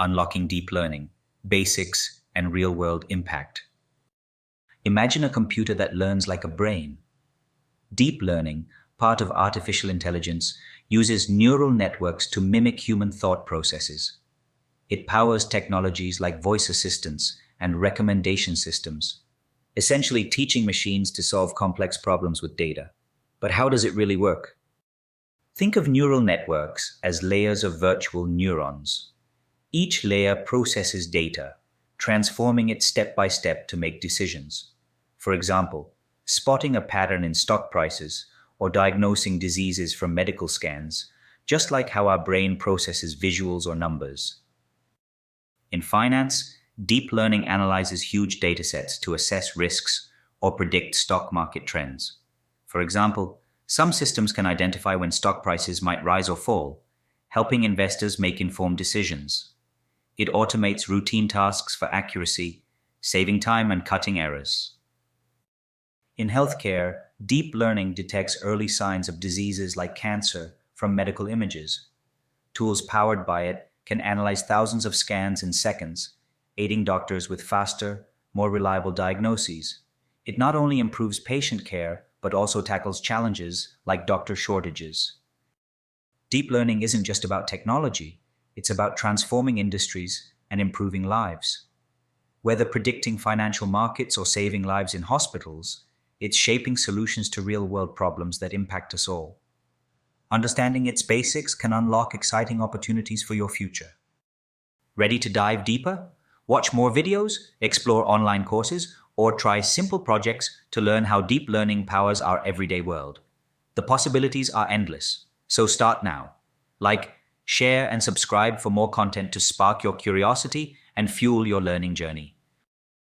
Unlocking Deep Learning, Basics and Real-World Impact. Imagine a computer that learns like a brain. Deep learning, part of artificial intelligence, uses neural networks to mimic human thought processes. It powers technologies like voice assistants and recommendation systems, essentially teaching machines to solve complex problems with data. But how does it really work? Think of neural networks as layers of virtual neurons. Each layer processes data, transforming it step by step to make decisions. For example, spotting a pattern in stock prices or diagnosing diseases from medical scans, just like how our brain processes visuals or numbers. In finance, deep learning analyzes huge datasets to assess risks or predict stock market trends. For example, some systems can identify when stock prices might rise or fall, helping investors make informed decisions. It automates routine tasks for accuracy, saving time and cutting errors. In healthcare, deep learning detects early signs of diseases like cancer from medical images. Tools powered by it can analyze thousands of scans in seconds, aiding doctors with faster, more reliable diagnoses. It not only improves patient care, but also tackles challenges like doctor shortages. Deep learning isn't just about technology, it's about transforming industries and improving lives. Whether predicting financial markets or saving lives in hospitals, it's shaping solutions to real-world problems that impact us all. Understanding its basics can unlock exciting opportunities for your future. Ready to dive deeper? Watch more videos, explore online courses, or try simple projects to learn how deep learning powers our everyday world. The possibilities are endless, so start now. Like, share, and subscribe for more content to spark your curiosity and fuel your learning journey.